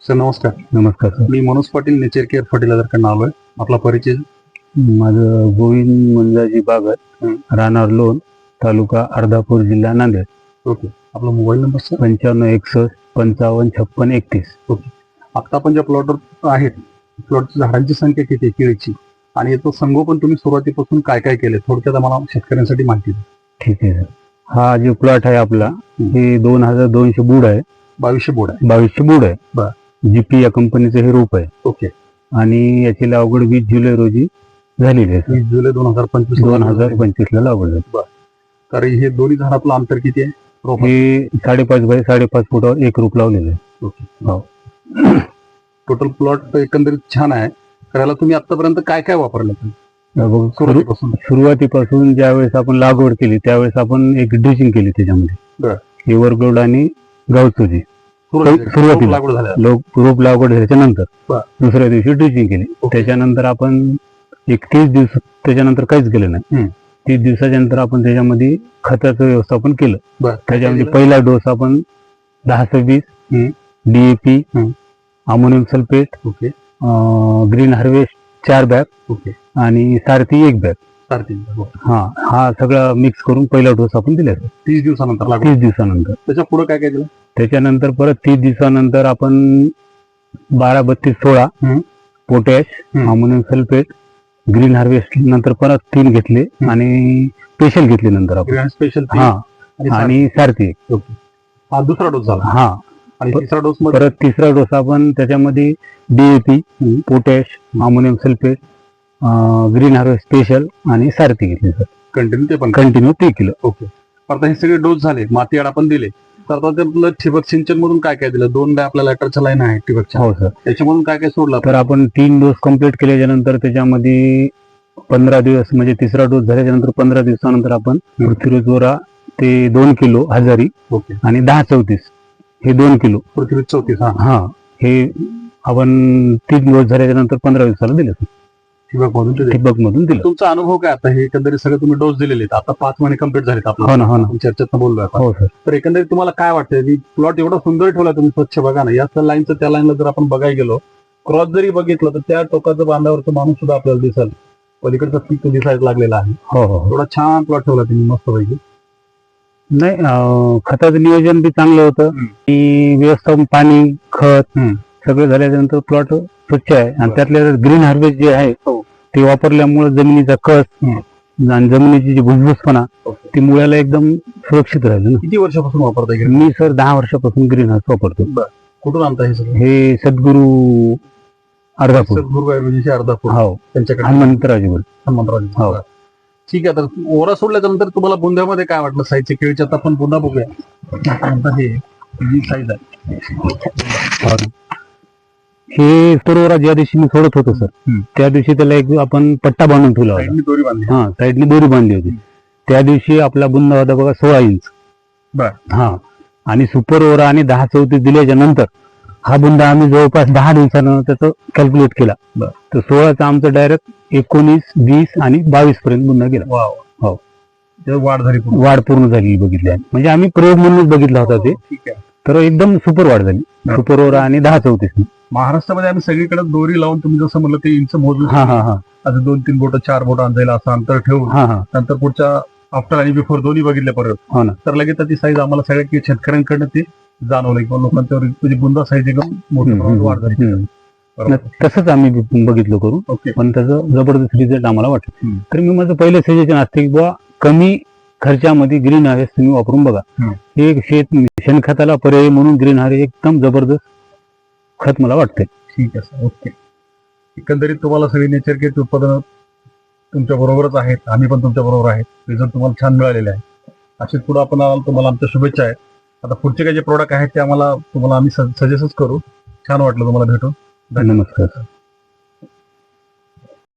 Sir नमस्कार. नमस्कार sir. मी Manoj Patil, nature care फर्टिलायझरकडून आलोय. आपला परिचय? माझं गोविंद मंजाजी बागत, राहणार लोण, तालुका अर्धापूर, जिल्हा नांदेड. ओके. आपला मोबाईल नंबर सर? 9561 55 56 31. ओके. आता आपण ज्या प्लॉटवर आहेत, प्लॉटची झाडांची संख्या किती आहे केळीची, आणि याचं संगोपन तुम्ही सुरुवातीपासून काय काय केले, थोडक्यात आम्हाला शेतकऱ्यांसाठी माहिती द्या. ठीक आहे सर. हा जो प्लॉट आहे आपला, हे 2200 बूड आहे. 2200 बोर्ड आहे. 2200 बूड आहे. बरं. जीपी या कंपनीचं हे रोप आहे. ओके. आणि याची लागवड 20 जुलै रोजी झालेली आहे. 20 जुलै 2025 2025 लागवड झाली. तर हे दोन्ही झाडातलं अंतर किती आहे? हे 5.5 बाय 5.5 फुटावर एक रोप लावलेलं आहे. ओके. हो. टोटल प्लॉट एकंदरीत छान आहे. करायला तुम्ही आतापर्यंत काय काय वापरलं? सुरुवातीपासून ज्यावेळेस आपण लागवड केली त्यावेळेस आपण एक ड्रिचिंग केली त्याच्यामध्ये. हे वर्कलोड आणि गावचोजी सुरुवातीला रोप लागवड झाल्याच्या नंतर दुसऱ्या दिवशी ड्रिचिंग केली. त्याच्यानंतर आपण एक 30 दिवस त्याच्यानंतर काहीच केलं नाही. 30 दिवसाच्या नंतर आपण त्याच्यामध्ये खताचं व्यवस्थापन केलं. त्याच्यामध्ये पहिला डोस आपण 10-26 DAP, ammonium sulphate, green harvest 4 bag आणि सारथी 1 बॅग, हा सगळं मिक्स करून पहिला डोस आपण दिला 30 दिवसानंतर. 30 दिवसानंतर त्याच्या पुढे काय काय दिलं? त्याच्यानंतर परत 30 दिवसानंतर आपण 12-32-16 potash, ammonium sulphate, green harvest नंतर परत 3 घेतले आणि स्पेशल घेतले नंतर आपण स्पेशल आणि सारथी. हा दुसरा डोस झाला. हा. आणि तिसरा डोस परत तिसरा डोस आपण त्याच्यामध्ये DAP, potash, ammonium sulphate, green harvest special आणि सारथी घेतली सर. कंटिन्यू ते केलं. ओके. आता हे सगळे डोस झाले, माती आड आपण दिले, तर आता त्यातलं ठिबक सिंचन मधून काय काय दिलं? 2 आपल्या लॅटरच्या लाईन आहे ठिबकच्या. हो सर. त्याच्यामधून काय काय सोडलं? तर आपण 3 डोस कम्प्लीट केल्याच्या नंतर त्याच्यामध्ये 15 दिवस म्हणजे तिसरा डोस झाल्याच्या नंतर 15 दिवसानंतर आपण पृथ्वी जोरा ते 2 किलो हजारी आणि 10-34 हे 2 किलो पृथ्वी 34 हे आपण 3 डोस झाल्याच्या नंतर 15 दिवसाला दिले सर. ठिबक मधून दिलं. तुमचा अनुभव काय आता? हे एकंदरीत सगळे तुम्ही डोस दिलेले आहेत, आता 5 महिने कम्प्लीट झालेत आपल्याला. हो ना. चर्चेत बोललोय. हो सर. तर एकंदरीत तुम्हाला काय वाटतं की प्लॉट एवढा सुंदर ठेवला तुम्ही, स्वच्छ बघा ना, या लाईनचं त्या लाईनला जर आपण बघायला गेलो, क्रॉस जरी बघितलं तर त्या टोकाचं बांधावरचं माणूस सुद्धा आपल्याला दिसेल, पलीकडचा पीक दिसायला लागलेला आहे. हो. एवढा छान प्लॉट ठेवला तुम्ही, मस्त पैकी. नाही, खताचं नियोजन बी चांगलं होतं आणि व्यवस्थापन, पाणी, खत सगळं झाल्यानंतर प्लॉट स्वच्छ आहे. आणि त्यातल्या ग्रीन हार्वेस्ट जे आहे ते वापरल्यामुळे जमिनीचा कस आणि जमिनीची जी भुसभुसपणा ती मुळ्याला एकदम सुरक्षित राहिली. किती वर्षापासून वापरताय? मी सर 10 वर्षापासून ग्रीन हाऊस वापरतो. कुठून आणता हे सगळं? हे सद्गुरू अर्धापूर. अर्धापूर. हो. त्यांच्याकडे हनुमंतराजी. हो. ठीक आहे. तर ओरा सोडल्याच्या नंतर तुम्हाला बुंद्यामध्ये काय वाटलं? साईजच्या केळीच्या आता आपण बुंदा बघूया. हे जी साईज आहे, हे तरोरा ज्या दिवशी मी सोडत होतो सर, त्या दिवशी त्याला एक आपण पट्टा बांधून ठेवला होता. साईडनी दोरी बांधली होती. त्या दिवशी आपला बुंदा होता बघा 16 इंच. आणि सुपर ओरा आणि 10-34 दिल्याच्या नंतर हा बुंदा आम्ही जवळपास 10 दिवसानं त्याचं कॅल्क्युलेट केला. तर 16चा आमचं डायरेक्ट 19, 20 आणि 22 पर्यंत बुंदा गेला. हो. वाढ पूर्ण झाली बघितली. म्हणजे आम्ही प्रयोग म्हणूनच बघितला होता ते. तर एकदम सुपर वाढ झाली. सुपर ओरा आणि 10-34. महाराष्ट्रामध्ये आम्ही सगळीकडे दोरी लावून, तुम्ही जसं म्हणलं ते इंच मोजून असं 2-3 बोट 4 बोट जाईल असं अंतर ठेवून नंतर पुढच्या आफ्टर आणि बिफोर दोन्ही बघितले परत. तर लगेच त्याची साईज आम्हाला सगळ्या शेतकऱ्यांकडनं ते जाणवलं किंवा लोकांच्या बुंदा साईज एकदम मोठी वाढ झाली. तसंच आम्ही बघितलं करून, पण त्याचा जबरदस्त रिझल्ट आम्हाला वाटलं. तर मी माझं पहिलं सजेशन असते की बुवा कमी खर्चामध्ये ग्रीन हार्वेस्ट तुम्ही वापरून बघा. हे शेणखताला पर्याय म्हणून ग्रीन हार्वेस्ट एकदम जबरदस्त खत मला वाटतंय. ठीक आहे सर. ओके. एकंदरीत तुम्हाला सगळी नेचर केअरची उत्पादनं तुमच्या बरोबरच आहेत, आम्ही पण तुमच्या बरोबर आहेत. रिझल्ट तुम्हाला छान मिळालेले आहे. असेच पुढे आपण तुम्हाला आमच्या शुभेच्छा आहेत. आता पुढचे काही जे प्रोडक्ट आहेत ते तुम्हाला आम्ही सजेस्ट करू. छान वाटलं तुम्हाला भेटून. नमस्कार.